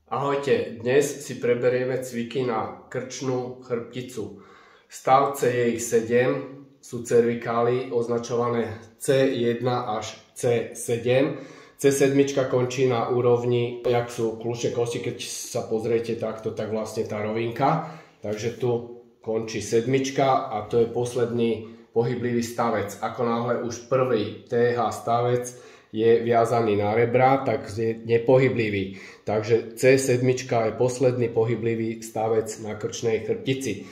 Ahojte, dnes si preberieme cviky na krčnú chrbticu. Stavce je ich 7, sú cervikály označované C1 až C7. C7 končí na úrovni, jak sú kľúčne kosti, keď sa pozriete takto, tak vlastne tá rovinka. Takže tu končí 7 a to je posledný pohyblivý stavec. Ako náhle už prvý TH stavec je viazaný na rebra, tak je nepohyblivý. Takže C7 je posledný pohyblivý stavec na krčnej chrbtici.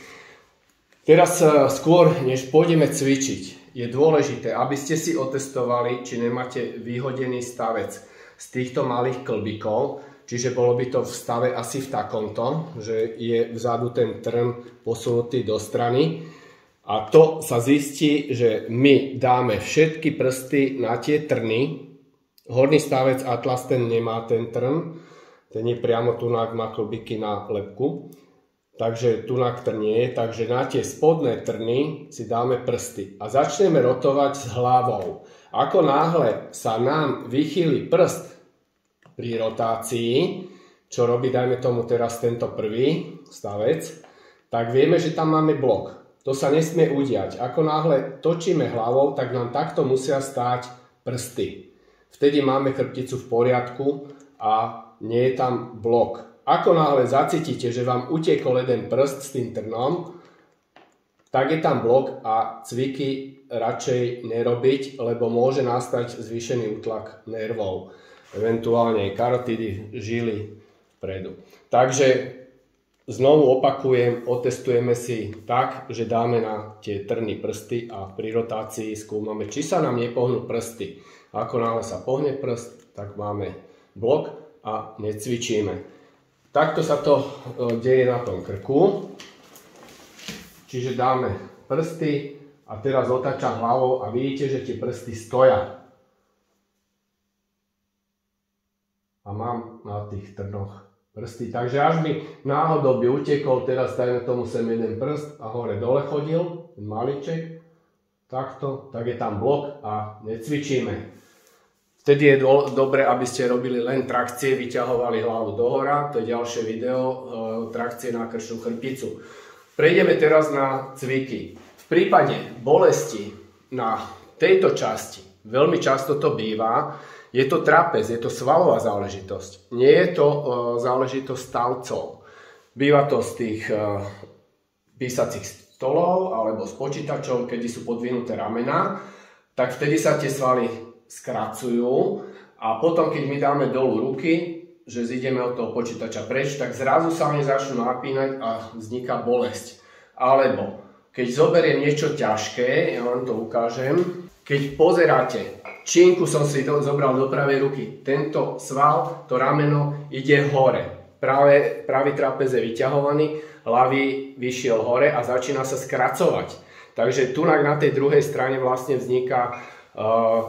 Teraz skôr, než pôjdeme cvičiť, je dôležité, aby ste si otestovali, či nemáte vyhodený stavec z týchto malých klbíkov. Čiže bolo by to v stave asi v takomto, že je vzadu ten trn posunutý do strany. A to sa zistí, že my dáme všetky prsty na tie trny. Horný stavec Atlas ten nemá ten trn, ten je priamo tunak, má klbíky na lebku. Takže tunak trn nie je, takže na tie spodné trny si dáme prsty a začneme rotovať s hlavou. Ako náhle sa nám vychýli prst pri rotácii, čo robí, dajme tomu teraz tento prvý stavec, tak vieme, že tam máme blok. To sa nesmie udiať. Ako náhle točíme hlavou, tak nám takto musia stáť prsty. Vtedy máme chrbticu v poriadku a nie je tam blok. Ako náhle zacítite, že vám utiekol jeden prst s tým trnom, tak je tam blok a cviky radšej nerobiť, lebo môže nastať zvýšený útlak nervov, eventuálne karotidy, žily vpredu. Takže znovu opakujem, otestujeme si tak, že dáme na tie trny prsty a pri rotácii skúmame, či sa nám nepohnú prsty. Ako náhle sa pohne prst, tak máme blok a necvičíme. Takto sa to deje na tom krku. Čiže dáme prsty a teraz otáčam hlavou a vidíte, že tie prsty stoja. A mám na tých trnoch prsty. Takže až mi náhodou by utekol, teraz dajme tomu sem jeden prst a hore dole chodil, ten maliček, takto, tak je tam blok a necvičíme. Vtedy je dobre, aby ste robili len trakcie, vyťahovali hlavu dohora, to je ďalšie video, trakcie na krčnú chrbticu. Prejdeme teraz na cviky. V prípade bolesti na tejto časti, veľmi často to býva, je to trapez, je to svalová záležitosť. Nie je to záležitosť stavcov. Býva to z tých písacích stolov alebo z počítačov, kedy sú podvinuté ramená, tak vtedy sa tie svaly skracujú a potom, keď my dáme dolu ruky, že zídeme od toho počítača preč, tak zrazu sa mi začnú napínať a vzniká bolesť. Alebo keď zoberiem niečo ťažké, ja vám to ukážem, keď pozeráte, činku som si zobral do pravej ruky, tento sval, to rameno ide hore. Pravý trapez je vyťahovaný, ľavý vyšiel hore a začína sa skracovať. Takže tunak na tej druhej strane vlastne vzniká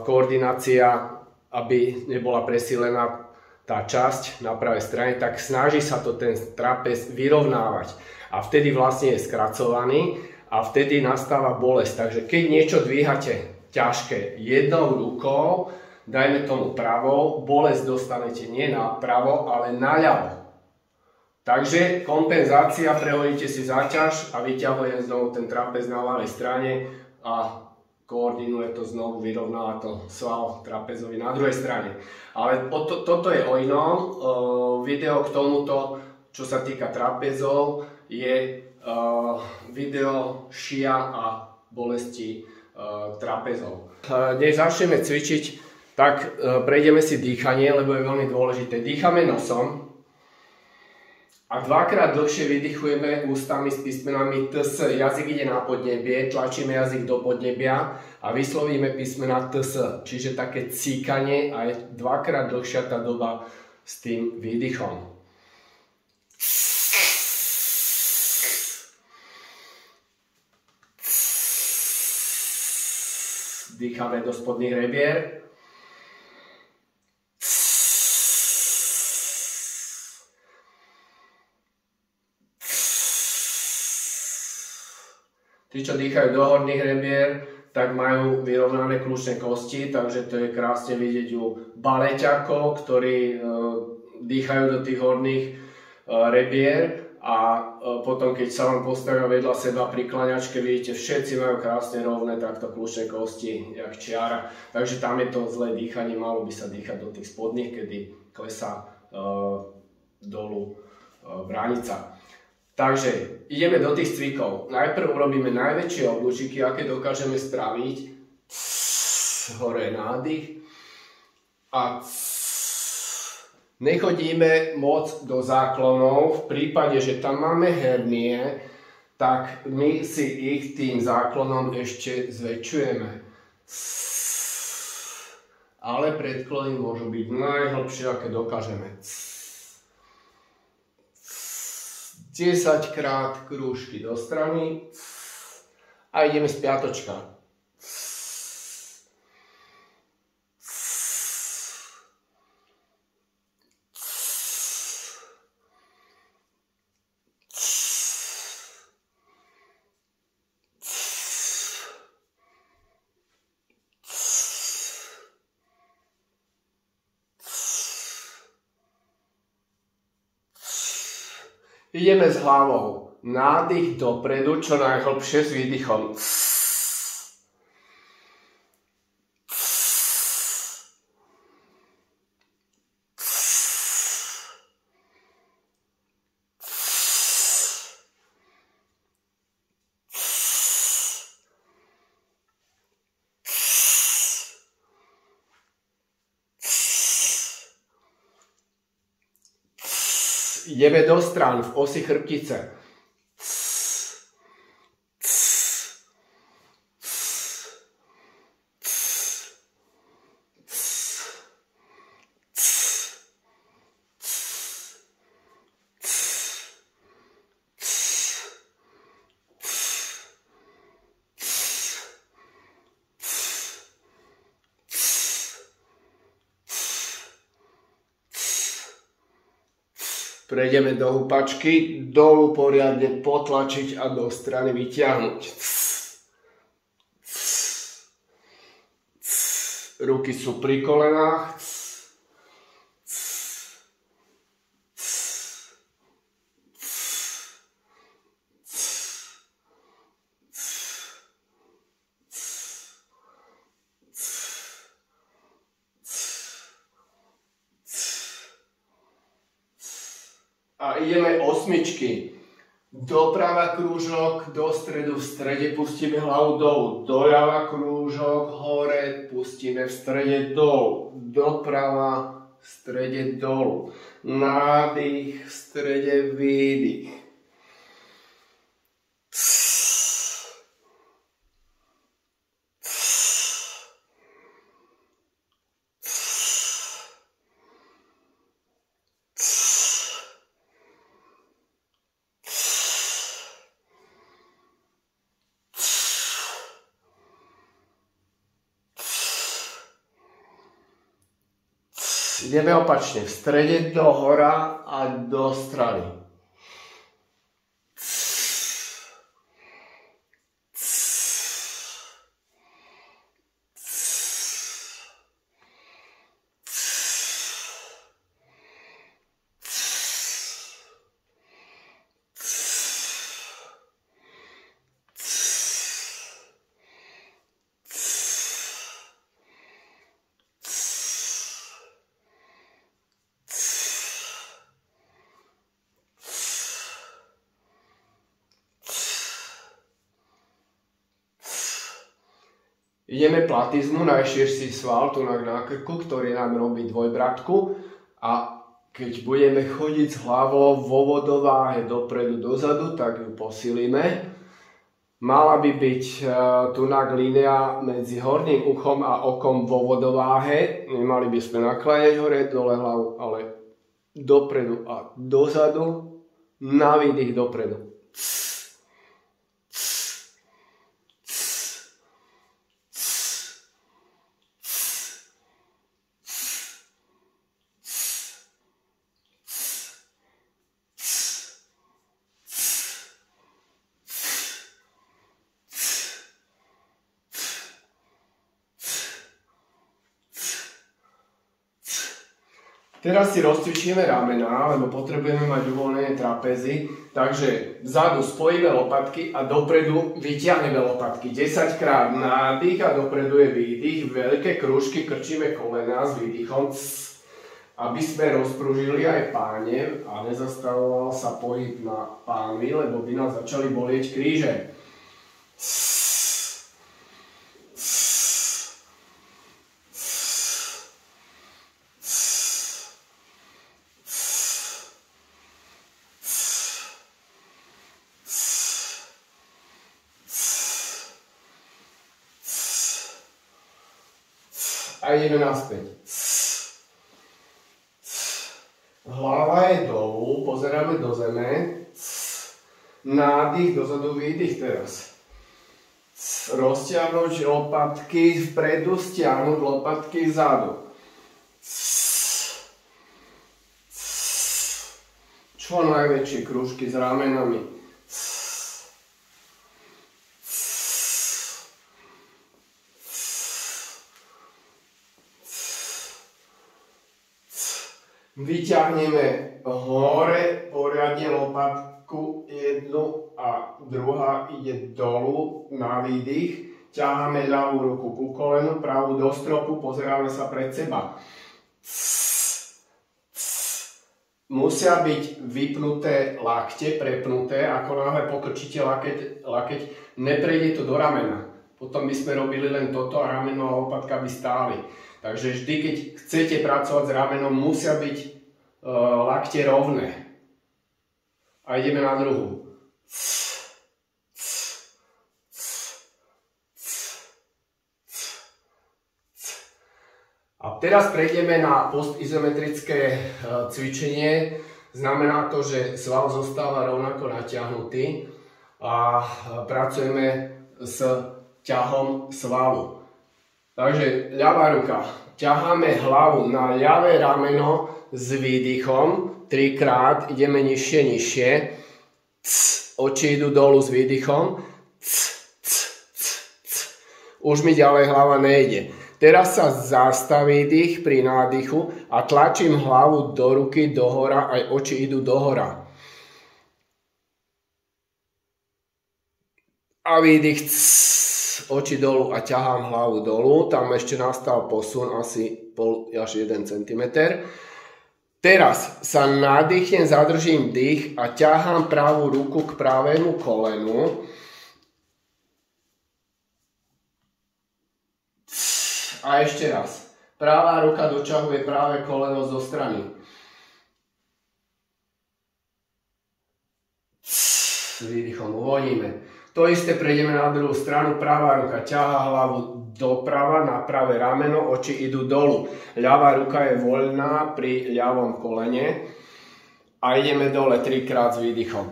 koordinácia, aby nebola presílená tá časť na pravej strane, tak snaží sa to ten trapez vyrovnávať. A vtedy vlastne je skracovaný a vtedy nastáva bolesť. Takže keď niečo dvíhate ťažké jednou rukou, dajme tomu pravou, bolesť dostanete nie na pravo, ale na ľavo. Takže kompenzácia, prehodíte si záťaž a vyťahujem znovu ten trapez na ľavej strane a koordinuje to znovu, vyrovnáva to sval trapezový na druhej strane. Ale toto je o inom. Video k tomuto, čo sa týka trapezov, je video šia a bolesti trapezov. Dnes začneme cvičiť, tak prejdeme si dýchanie, lebo je veľmi dôležité. Dýchame nosom a dvakrát dlhšie vydychujeme ústami s písmenami TS. Jazyk ide na podnebie, tlačíme jazyk do podnebia a vyslovíme písmena TS. Čiže také cíkanie a je dvakrát dlhšia tá doba s tým výdychom. Dýchame do spodných rebier. Tí, čo dýchajú do horných rebier, tak majú vyrovnané kľúčne kosti, takže to je krásne vidieť u baleťakov, ktorí dýchajú do tých horných rebier a potom keď sa vám postavia vedľa seba pri kľaňačke, vidíte, všetci majú krásne rovné takto kľúčne kosti, jak čiara. Takže tam je to zlé dýchanie, malo by sa dýchať do tých spodných, kedy klesá dolu bránica. Takže ideme do tých cvikov. Najprv urobíme najväčšie oblúčiky, aké dokážeme spraviť. Hore nádych a nechodíme moc do záklonov. V prípade, že tam máme hernie, tak my si ich tým záklonom ešte zväčšujeme. Ale predklony môžu byť najhlbšie, aké dokážeme. 10 krát krúžky do strany a ideme z piatočka. Ideme s hlavou. Nádych dopredu, čo najhlbšie s výdychom. Ideme do strán v osi chrbtice. Prejdeme do húpačky, dolu poriadne potlačiť a do strany vyťahnuť. Ruky sú pri kolenách. A ideme osmičky. Doprava krúžok, do stredu, v strede pustíme hlavu dolu. Doľava krúžok, hore, pustíme v strede dolu. Doprava, v strede dolu. Nádych, v strede výdych. Ideme opačne, v strede do hora a do strany. Ideme platizmu, najširší sval tu na krku, ktorý nám robí dvojbratku, a keď budeme chodiť s hlavou vo vodováhe dopredu dozadu, tak ju posilíme. Mala by byť tunak línia medzi horným uchom a okom vo vodováhe. Nemali by sme nakláňať hore dole hlavu, ale dopredu a dozadu, na výdych dopredu. Teraz si rozcvičíme ramená, lebo potrebujeme mať uvoľnené trapezy. Takže vzadu spojíme lopatky a dopredu vyťahneme lopatky. 10 krát nádych a dopredu je výdych. Veľké krúžky krčíme kolená s výdychom. Aby sme rozpružili aj páne a nezastavoval sa pohyb na pánvi, lebo by nás začali bolieť kríže. A ideme naspäť. Hlava je dolu, pozeráme do zeme. Nádych, dozadu, výdych teraz. Rozťahnuť lopatky vpredu, stiahnuť lopatky vzadu. Čo najväčšie krúžky s ramenami. Vyťahneme hore poriadne lopatku, jednu a druhá ide dolu na výdych. Ťaháme ľavú ruku ku kolenu, pravú do stropu, pozeráme sa pred seba. Musia byť vypnuté lakte, prepnuté, ako náhle pokrčíte lakeť, neprejde to do ramena. Potom by sme robili len toto a rameno a lopatka by stáli. Takže vždy, keď chcete pracovať s ramenom, musia byť lakte rovné. A ideme na druhú. A teraz prejdeme na postizometrické cvičenie. Znamená to, že sval zostáva rovnako natiahnutý a pracujeme s ťahom svalu. Takže ľavá ruka. Ťaháme hlavu na ľavé rameno s výdychom. 3 krát. Ideme nižšie. Oči idú dolu s výdychom. Už mi ďalej hlava nejde. Teraz sa zastaví dých pri nádychu a tlačím hlavu do ruky, dohora, aj oči idú dohora. A výdych. Oči dolu a ťahám hlavu dolu. Tam ešte nastal posun asi 0,5 až 1 cm. Teraz sa nadýchnem, zadržím dých a ťahám pravú ruku k pravému kolenu. A ešte raz. Pravá ruka doťahuje práve koleno zo strany. S výdychom uvoľníme. To isté prejdeme na druhú stranu. Pravá ruka ťahá hlavu doprava na pravé rameno, oči idú dolu. Ľavá ruka je voľná pri ľavom kolene. A ideme dole 3 krát s výdychom.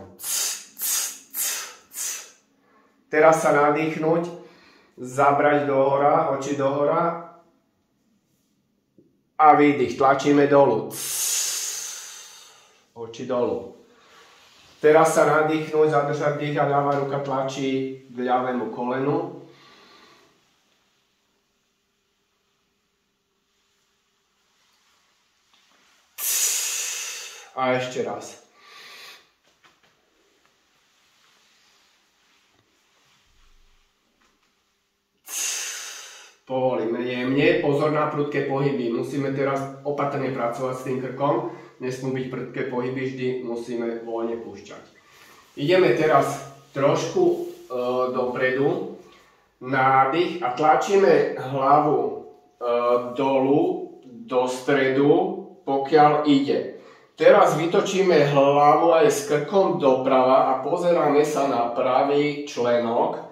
Teraz sa nadýchnuť, zabrať dohora, oči dohora. A výdych, tlačíme dolu. Oči dolu. Teraz sa nadýchnuť, zadržať dých a ľavá ruka tlačí k ľavému kolenu. A ešte raz. Povolíme jemne, pozor na prudké pohyby. Musíme teraz opatrne pracovať s tým krkom. Nesmú byť prudké pohyby, vždy musíme voľne púšťať. Ideme teraz trošku dopredu, nádych a tlačíme hlavu dolu, do stredu, pokiaľ ide. Teraz vytočíme hlavu aj s krkom doprava a pozeráme sa na pravý členok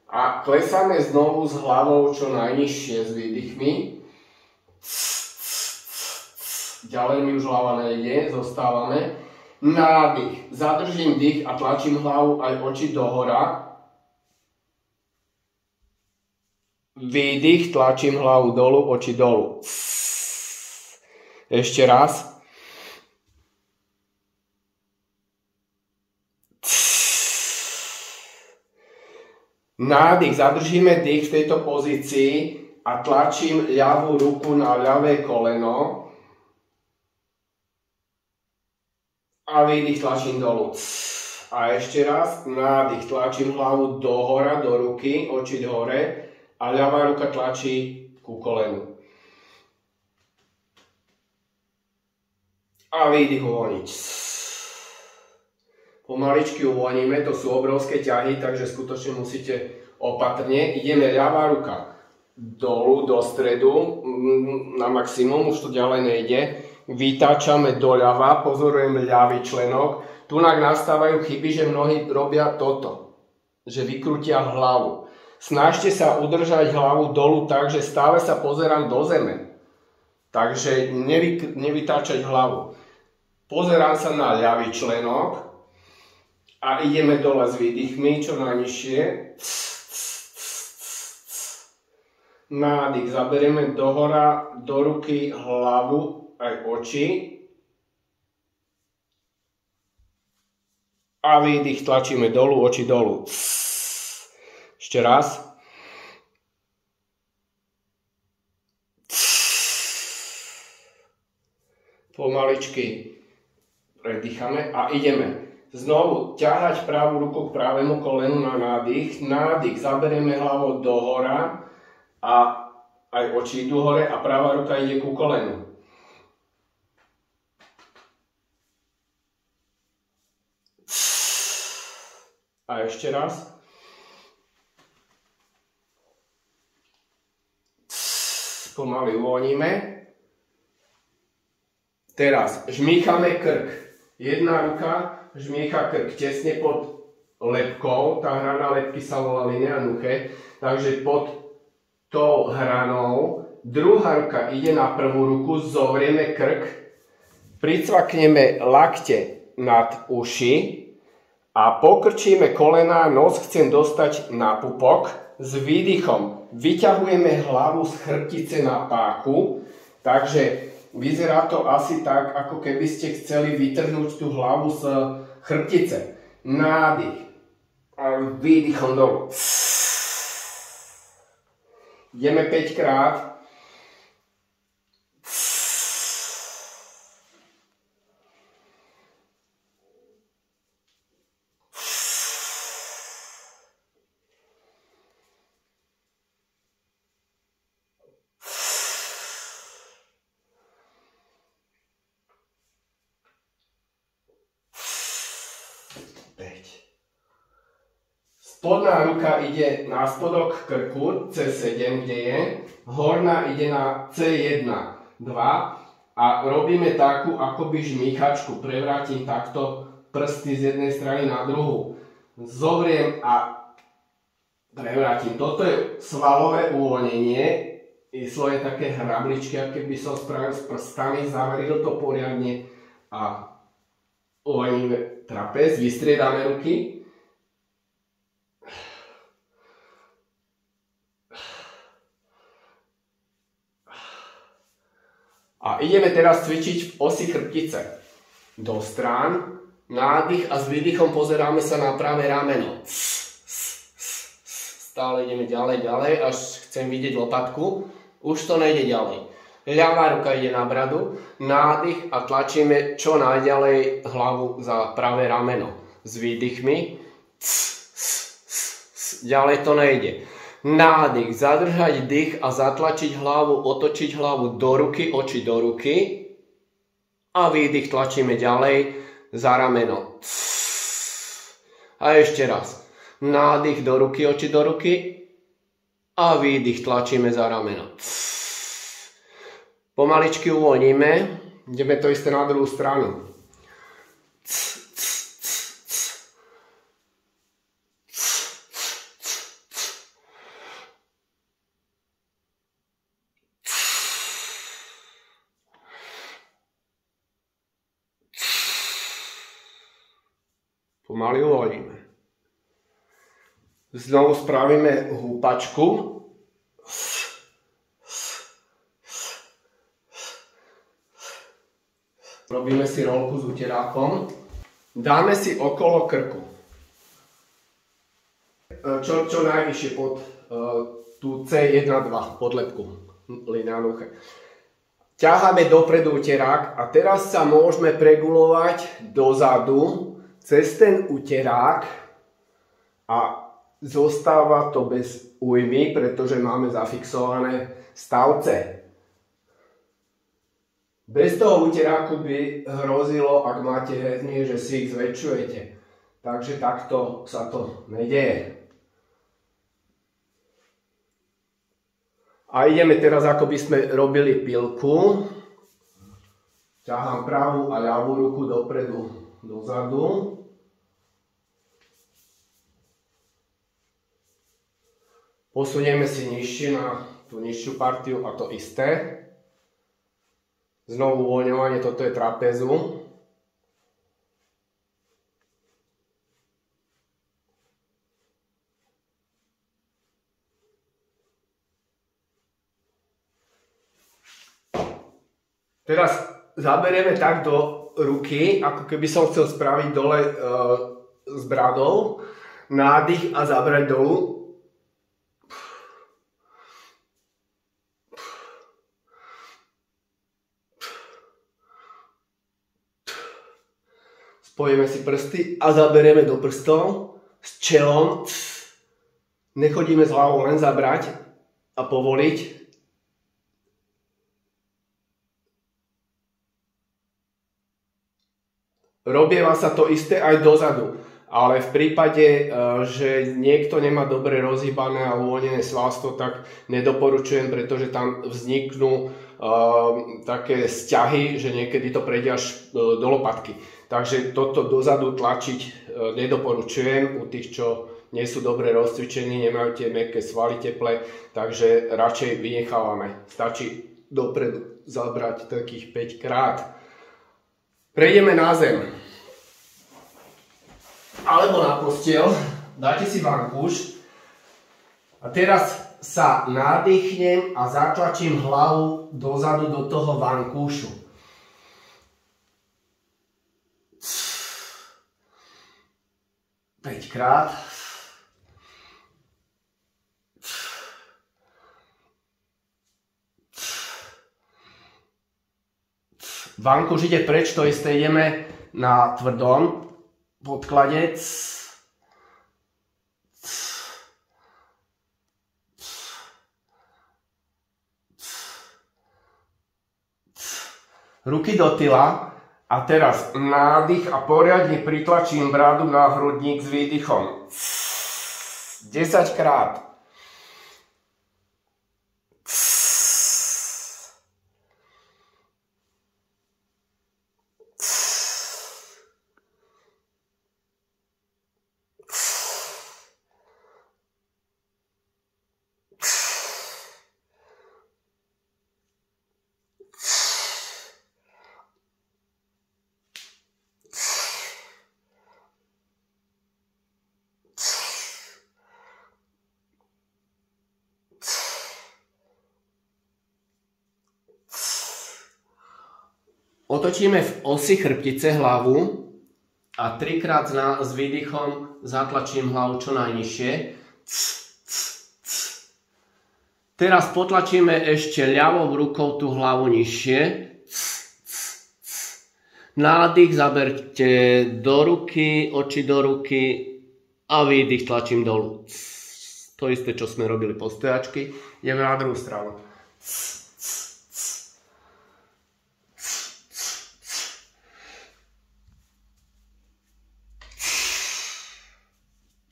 a klesáme znovu s hlavou čo najnižšie s výdychmi. Ďalej mi už hlava nejde, zostávame. Nádych, zadržím dých a tlačím hlavu aj oči dohora. Výdych, tlačím hlavu dolu, oči dolu. Ešte raz. Nádych, zadržíme dých v tejto pozícii a tlačím ľavú ruku na ľavé koleno. A výdych, tlačím dolu. A ešte raz, nádych, tlačím hlavu dohora, do ruky, oči hore a ľavá ruka tlačí ku kolenu. A výdych, uvoľniť. Pomaličky uvoľníme, to sú obrovské ťahy, takže skutočne musíte opatrne. Ideme ľavá ruka dolu, do stredu, na maximum, už to ďalej nejde. Vytáčame doľava, pozorujeme ľavý členok. Tunak nastávajú chyby, že mnohí robia toto, že vykrútia hlavu. Snažte sa udržať hlavu dolu tak, že stále sa pozerám do zeme. Takže nevytáčať hlavu. Pozerám sa na ľavý členok a ideme dole s výdychmi, čo najnižšie. Nádych, zaberieme dohora, do ruky, hlavu, aj oči. A výdych, tlačíme dolu, oči dolu. Ešte raz. Pomaličky predýchame a ideme. Znovu ťahať pravú ruku k pravému kolenu na nádych. Nádych, zaberieme hlavou dohora a aj oči idú hore a pravá ruka ide ku kolenu. A ešte raz. Pomaly uvoľníme. Teraz žmýchame krk. Jedna ruka žmýcha krk tesne pod lebkou. Tá hrana lebky sa volá linea nuchae. Takže pod tou hranou. Druhá ruka ide na prvú ruku. Zovrieme krk. Pricvakneme lakte nad uši. A pokrčíme kolená, nos chcem dostať na pupok. S výdychom vyťahujeme hlavu z chrbtice na páku. Takže vyzerá to asi tak, ako keby ste chceli vytrhnúť tú hlavu z chrbtice. Nádych. A výdychom dolu. Ideme 5 krát. Spodná ruka ide na spodok krku C7, kde je. Horná ide na C1, 2. A robíme takú akoby žmýchačku. Prevrátim takto prsty z jednej strany na druhú. Zovriem a prevrátim. Toto je svalové uvoľnenie. Islo je také hrabličky, aké by som spravil s prstami. Zavril to poriadne a uvoľníme trapez. Vystriedame ruky. A ideme teraz cvičiť v osi chrbtice. Do strán, nádych a s výdychom pozeráme sa na pravé rameno. Stále ideme ďalej, až chcem vidieť lopatku. Už to nejde ďalej. Ľavá ruka ide na bradu, nádych a tlačíme čo najďalej hlavu za pravé rameno. S výdychmi. Ďalej to nejde. Nádych, zadržať dých a zatlačiť hlavu, otočiť hlavu do ruky, oči do ruky. A výdych, tlačíme ďalej za rameno. A ešte raz. Nádych do ruky, oči do ruky. A výdych, tlačíme za rameno. Pomaličky uvoľníme. Ideme to isté na druhú stranu. Pomaly uvoľníme. Znovu spravíme húpačku. Robíme si rolku s uterákom. Dáme si okolo krku. Čo najvyššie pod tú C1-2, pod lebku. Linea nuchae. ťaháme dopredu uterák a teraz sa môžeme pregulovať dozadu cez ten uterák a zostáva to bez újmy, pretože máme zafixované stavce. Bez toho uteráku by hrozilo, ak máte hernie, že si ich zväčšujete. Takže takto sa to nedeje. A ideme teraz, ako by sme robili pilku. Ťahám pravú a ľavú ruku dopredu, dozadu. Posunieme si nižšie na tú nižšiu partiu a to isté. Znovu uvoľňovanie, toto je trapezu. Teraz zaberieme tak do ruky, ako keby som chcel spraviť dole s bradou. Nádych a zabrať dolu. Spojíme si prsty a zaberieme do prstov s čelom. Nechodíme s hlavou, len zabrať a povoliť. Robieva sa to isté aj dozadu, ale v prípade, že niekto nemá dobre rozhýbané a uvoľnené svalstvo, tak nedoporučujem, pretože tam vzniknú také sťahy, že niekedy to prejde až do lopatky. Takže toto dozadu tlačiť nedoporučujem u tých, čo nie sú dobre rozcvičení, nemajú tie mäkké svaly teplé, takže radšej vynechávame. Stačí dopredu zabrať takých 5 krát. Prejdeme na zem. Alebo na posteľ. Dáte si vankúš. A teraz sa nadýchnem a zatlačím hlavu dozadu do toho vankúšu. Päťkrát. Vankúš ide preč, to isté ideme na tvrdom podklade. Ruky do tyla a teraz nádych a poriadne pritlačím bradu na hrudník s výdychom. 10 krát. Otočíme v osi chrbtice hlavu a 3-krát s výdychom zatlačím hlavu čo najnižšie. Teraz potlačíme ešte ľavou rukou tú hlavu nižšie. Nádych zaberte do ruky, oči do ruky a výdych tlačím dolu. To isté, čo sme robili po stojačky. Ideme na druhú stranu.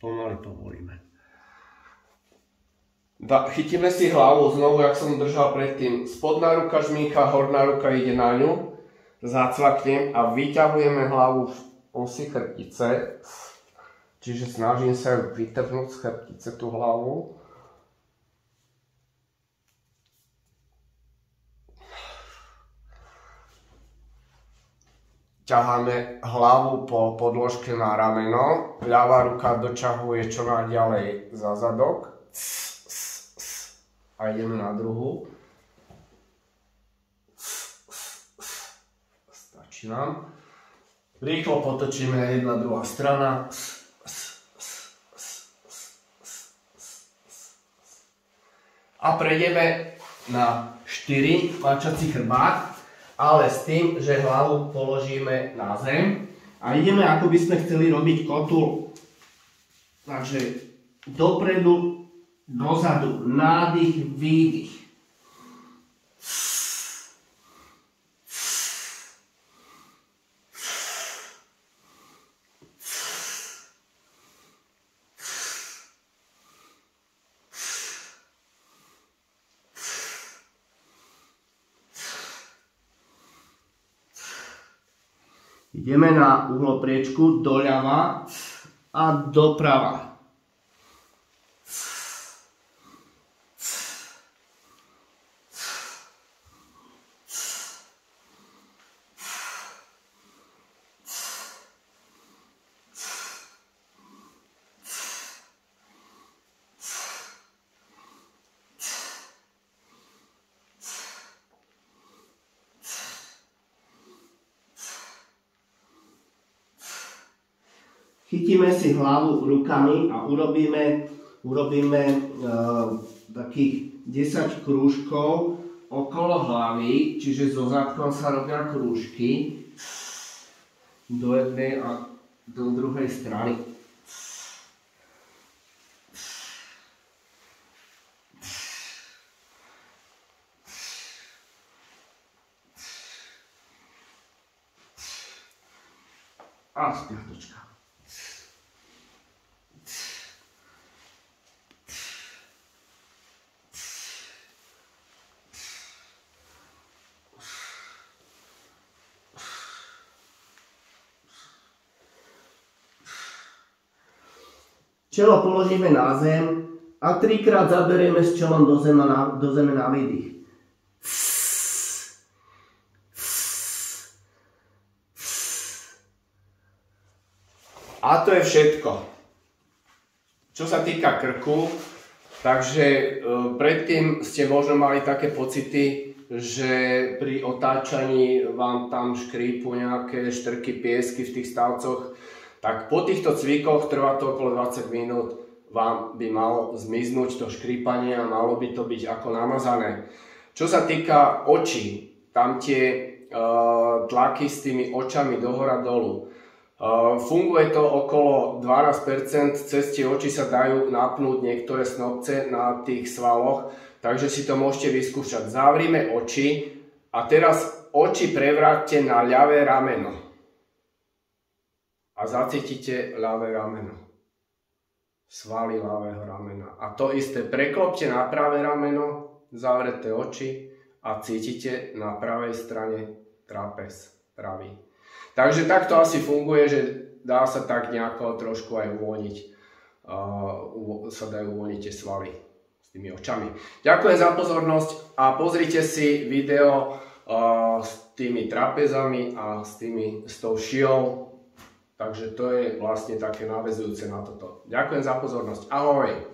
Pomaly povolíme. Chytíme si hlavu znovu, jak som držal predtým. Spodná ruka žmýka, horná ruka ide na ňu. Zacvaknem a vyťahujeme hlavu v osi chrbtice. Čiže snažím sa ju vytrhnúť z chrbtice tú hlavu. Ťaháme hlavu po podložke na rameno, ľavá ruka doťahuje čo najďalej za zadok a ideme na druhú. Stačí nám. Rýchlo potočíme jedna druhá strana. A prejdeme na 4 mačací chrbát, ale s tým, že hlavu položíme na zem a ideme, ako by sme chceli robiť kotul. Takže dopredu, dozadu, nádych, výdych. Ideme na uhlopriečku doľava a doprava. Chytíme si hlavu rukami a urobíme takých 10 krúžkov okolo hlavy, čiže so zadkom sa robia krúžky do jednej a do druhej strany. A spiatočka. Čelo položíme na zem a 3-krát zaberieme s čelom do zeme na výdych. A to je všetko. Čo sa týka krku, takže predtým ste možno mali také pocity, že pri otáčaní vám tam škrípu nejaké štrky, piesky v tých stavcoch. Tak po týchto cvikoch, trvá to okolo 20 minút, vám by malo zmiznúť to škrípanie a malo by to byť ako namazané. Čo sa týka očí, tam tie tlaky s tými očami dohora dolu. Funguje to okolo 12%, cez tie oči sa dajú napnúť niektoré snopce na tých svaloch, takže si to môžete vyskúšať. Zavrime oči a teraz oči prevráťte na ľavé rameno. A zacítite ľavé rameno. Svaly ľavého ramena. A to isté, preklopte na pravé rameno, zavreté oči a cítite na pravej strane trapez pravý. Takže takto asi funguje, že dá sa tak nejako trošku aj uvoľniť. Sa dajú uvoľniť tie svaly s tými očami. Ďakujem za pozornosť a pozrite si video s tými trapezami a s tou šijou. Takže to je vlastne také naväzujúce na toto. Ďakujem za pozornosť. Ahoj!